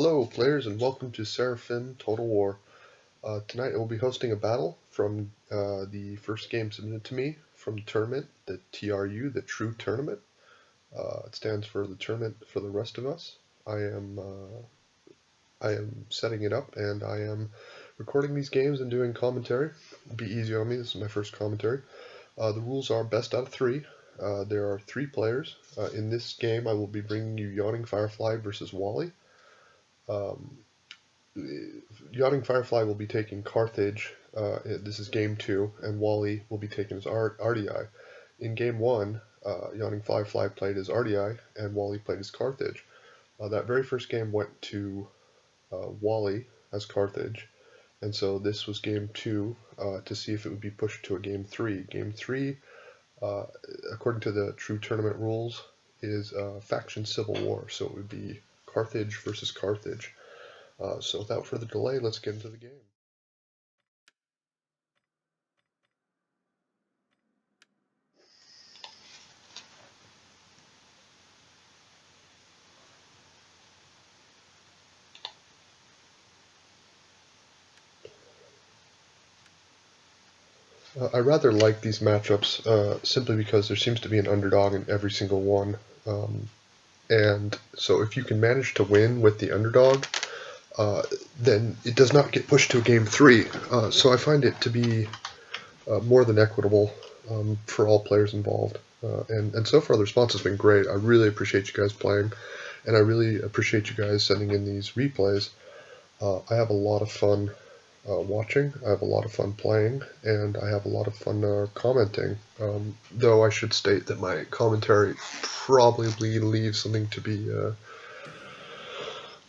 Hello players and welcome to Seraphim Total War. Tonight I will be hosting a battle from the first game submitted to me from the tournament, the TRU, the TRU tournament. It stands for the Tournament for the Rest of Us. I am setting it up and I am recording these games and doing commentary. It'll be easy on me, this is my first commentary. The rules are best out of 3. There are 3 players. In this game I will be bringing you YawningfireFly versus Walii. YawningfireFly will be taking Carthage. This is game 2, and Walii will be taking his Ardiaei. In game 1, YawningfireFly played as Ardiaei, and Walii played as Carthage. That very first game went to Walii as Carthage, and so this was game 2 to see if it would be pushed to a game 3. Game 3, according to the TRU tournament rules, is faction civil war, so it would be Carthage versus Carthage. So without further delay, let's get into the game. I rather like these matchups simply because there seems to be an underdog in every single one. And so if you can manage to win with the underdog, then it does not get pushed to a game 3. So I find it to be more than equitable for all players involved. And so far the response has been great. I really appreciate you guys playing, and I really appreciate you guys sending in these replays. I have a lot of fun watching, I have a lot of fun playing, and I have a lot of fun commenting. Though I should state that my commentary probably leaves something to be,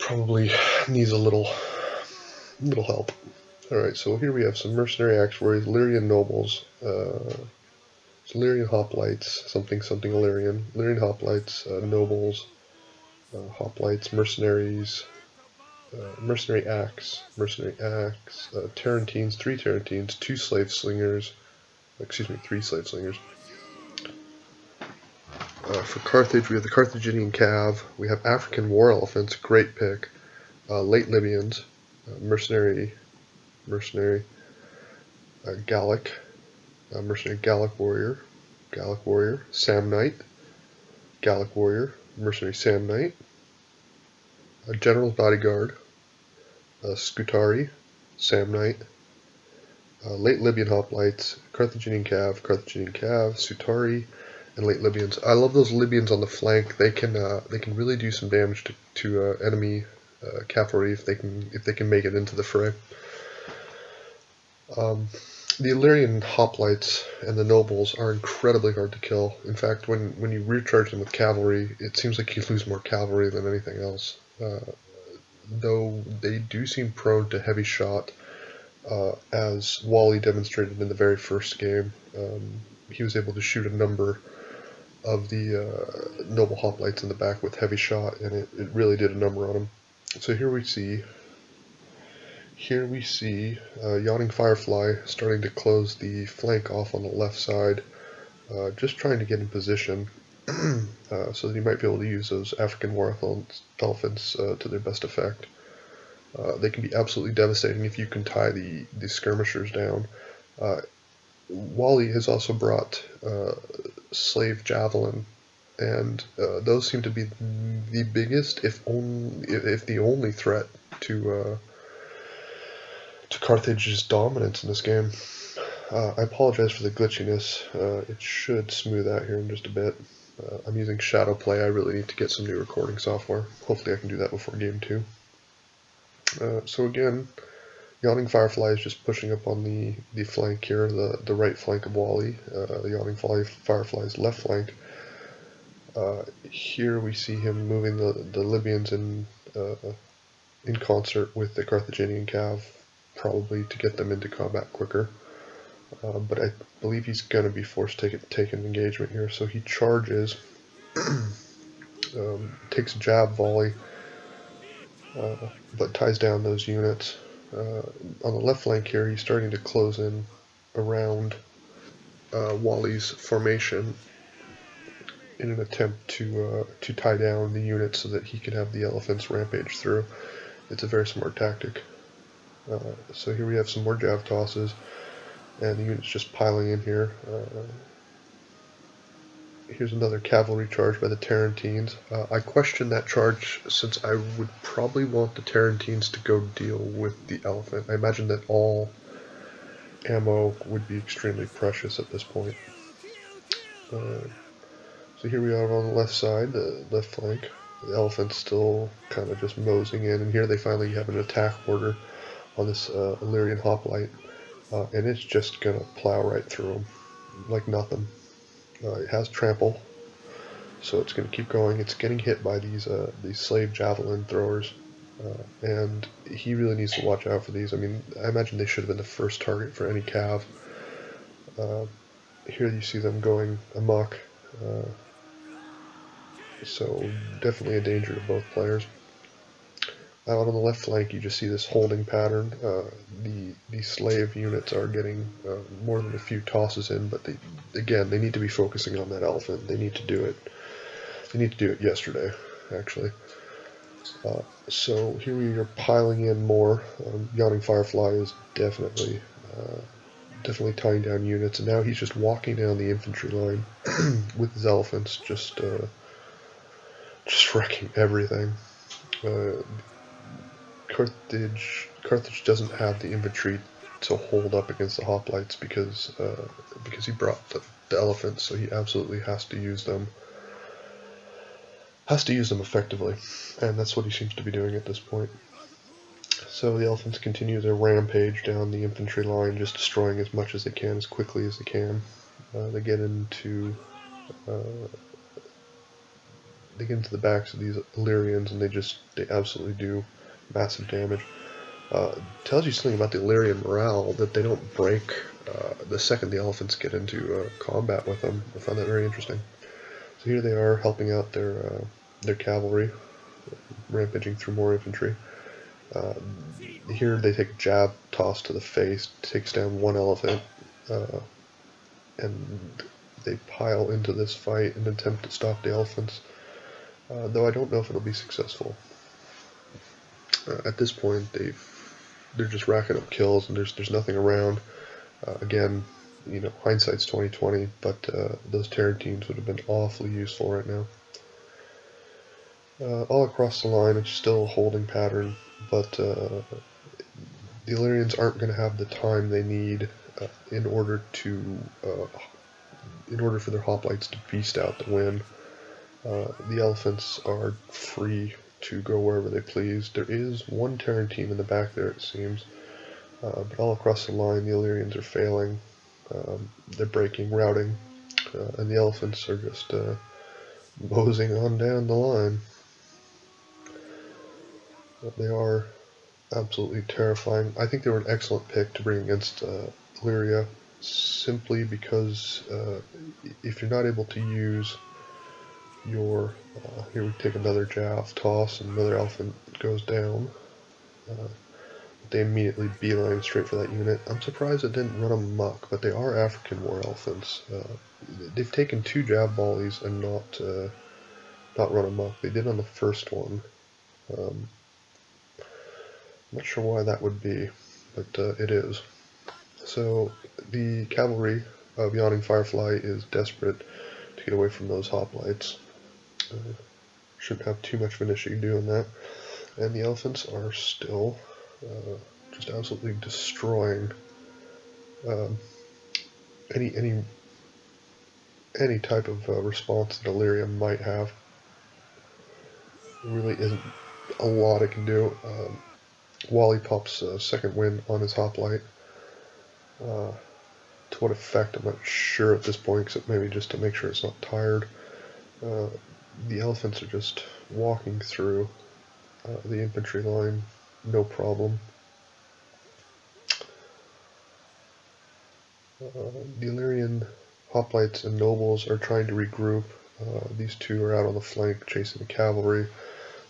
probably needs a little help. Alright, so here we have some mercenary axe warriors, Illyrian nobles, Illyrian hoplites, something Illyrian, Illyrian hoplites, nobles, hoplites, mercenaries, mercenary axe, Tarantines, 3 Tarantines, 2 slave slingers, 3 slave slingers. For Carthage, we have the Carthaginian cav, we have African war elephants, great pick, late Libyans, mercenary Gallic, mercenary Gallic warrior, Sam Knight, Gallic warrior, mercenary Sam Knight, general's bodyguard, Scutari, Sam Knight, late Libyan hoplites, Carthaginian cav, Scutari, and late Libyans. I love those Libyans on the flank. They can really do some damage to enemy cavalry if they can make it into the fray. The Illyrian hoplites and the nobles are incredibly hard to kill. In fact, when you recharge them with cavalry, it seems like you lose more cavalry than anything else. Though they do seem prone to heavy shot, as Walii demonstrated in the very first game. He was able to shoot a number of the noble hoplites in the back with heavy shot, and it really did a number on him. So here we see YawningfireFly starting to close the flank off on the left side, just trying to get in position so that he might be able to use those African war elephants to their best effect. They can be absolutely devastating if you can tie the skirmishers down. Walii has also brought slave javelin, and those seem to be the biggest, if the only threat to Carthage's dominance in this game. I apologize for the glitchiness. It should smooth out here in just a bit. I'm using Shadow Play. I really need to get some new recording software. Hopefully I can do that before game 2. So again, YawningfireFly is just pushing up on the flank here, the right flank of Walii, the YawningfireFly's left flank. Here we see him moving the Libyans in concert with the Carthaginian cav, probably to get them into combat quicker. But I believe he's going to be forced to take an engagement here, so he charges, takes a jab volley, but ties down those units. On the left flank here, he's starting to close in around Walii's formation in an attempt to tie down the units so that he can have the elephants rampage through. it's a very smart tactic. So here we have some more jav tosses, and the unit's just piling in here. Here's another cavalry charge by the Tarantines. I question that charge, since I would probably want the Tarantines to go deal with the elephant. I imagine that all ammo would be extremely precious at this point. So here we are on the left side, the left flank. The elephant's still kind of just moseying in, and here they finally have an attack order on this Illyrian hoplite, and it's just gonna plow right through them like nothing. It has trample, so it's going to keep going. It's getting hit by these slave javelin throwers, and he really needs to watch out for these. I mean, I imagine they should have been the first target for any cav. Here you see them going amok, so definitely a danger to both players. Out on the left flank, you just see this holding pattern. The slave units are getting more than a few tosses in, but they need to be focusing on that elephant. They need to do it. They need to do it yesterday, actually. So here we are piling in more. YawningfireFly is definitely tying down units, and now he's just walking down the infantry line with his elephants, just wrecking everything. Carthage doesn't have the infantry to hold up against the hoplites because he brought the elephants, so he absolutely has to use them. Effectively, and that's what he seems to be doing at this point. So the elephants continue their rampage down the infantry line, just destroying as much as they can, as quickly as they can. They get into the backs of these Illyrians, and they absolutely do massive damage. Tells you something about the Illyrian morale, that they don't break the second the elephants get into combat with them. I find that very interesting. So here they are helping out their cavalry, rampaging through more infantry. Here they take a jab toss to the face, takes down one elephant, and they pile into this fight and attempt to stop the elephants, though I don't know if it'll be successful. At this point, they're just racking up kills, and there's nothing around. Again, hindsight's 20/20, but those Tarantines would have been awfully useful right now. All across the line, it's still a holding pattern, but the Illyrians aren't going to have the time they need in order for their hoplites to beast out the win. The elephants are free to go wherever they please. There is one Tarantine in the back there, it seems, but all across the line, the Illyrians are failing. They're breaking, routing, and the elephants are just moseying on down the line. They are absolutely terrifying. I think they were an excellent pick to bring against Illyria, simply because if you're not able to use your... here we take another jav toss, and another elephant goes down. They immediately beeline straight for that unit. I'm surprised it didn't run amok, but they are African war elephants. They've taken 2 jav volleys and not run amok. They did on the first one. I'm not sure why that would be, but it is. So the cavalry of YawningfireFly is desperate to get away from those hoplites. Shouldn't have too much of an issue doing that. And the elephants are still just absolutely destroying any type of response that Illyria might have. There really isn't a lot it can do. Walii pops a second wind on his hoplite. To what effect, I'm not sure at this point, except maybe just to make sure it's not tired. The elephants are just walking through the infantry line, no problem. The Illyrian hoplites and nobles are trying to regroup. These two are out on the flank chasing the cavalry.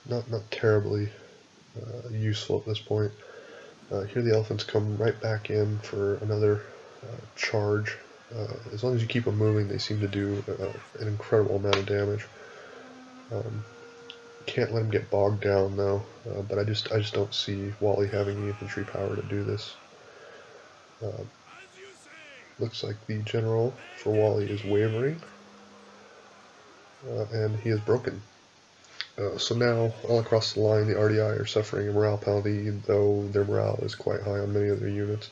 Not terribly useful at this point. Here the elephants come right back in for another charge. As long as you keep them moving, they seem to do an incredible amount of damage. Can't let him get bogged down though, but I just don't see Walii having the infantry power to do this. Looks like the general for Walii is wavering, and he is broken. So now, all across the line, the Ardiaei are suffering a morale penalty, though their morale is quite high on many of their units.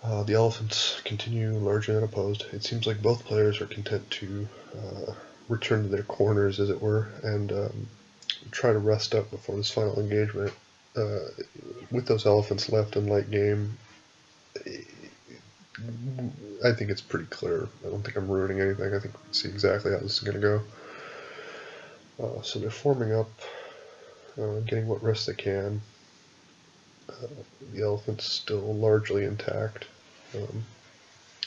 The elephants continue largely unopposed. It seems like both players are content to return to their corners, as it were, and try to rest up before this final engagement. With those elephants left in late game, I think it's pretty clear. I don't think I'm ruining anything. I think we can see exactly how this is going to go. So they're forming up, getting what rest they can. The elephant's still largely intact.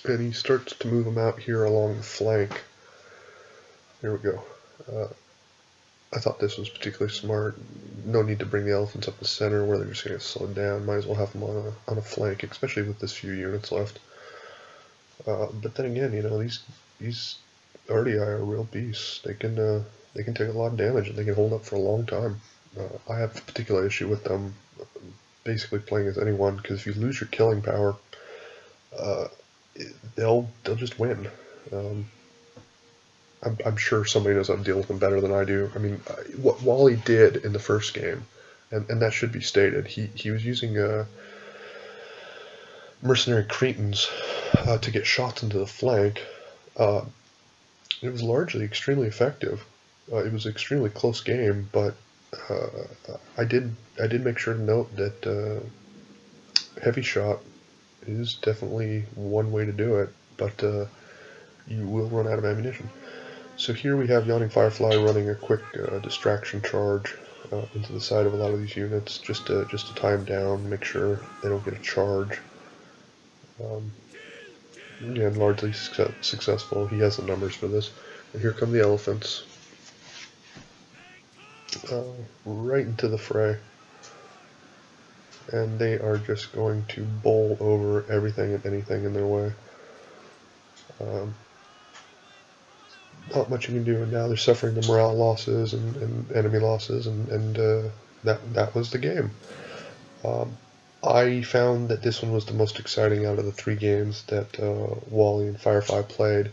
And he starts to move them out here along the flank. Here we go. I thought this was particularly smart. No need to bring the elephants up the center where they're just going to slow down. Might as well have them on a flank, especially with this few units left. But then again, you know, these Ardiaei are real beasts. They can take a lot of damage and they can hold up for a long time. I have a particular issue with them basically playing as anyone, because if you lose your killing power, they'll just win. I'm sure somebody knows how to deal with them better than I do. I mean, what Walii did in the first game, and that should be stated, he was using mercenary cretins to get shots into the flank. It was largely extremely effective. It was an extremely close game, but I did make sure to note that heavy shot is definitely one way to do it, but you will run out of ammunition. So here we have YawningfireFly running a quick distraction charge into the side of a lot of these units, just to tie them down, make sure they don't get a charge. Again, largely successful. He has the numbers for this. And here come the elephants. Right into the fray. And they are just going to bowl over everything and anything in their way. Not much you can do, and now they're suffering the morale losses and enemy losses, and that was the game. I found that this one was the most exciting out of the 3 games that Walii and Firefly played,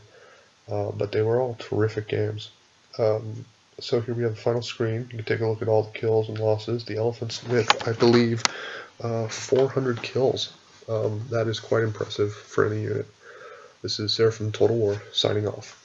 but they were all terrific games. So here we have the final screen. You can take a look at all the kills and losses. The elephants with, I believe, 400 kills. That is quite impressive for any unit. This is Seraphim Total War, signing off.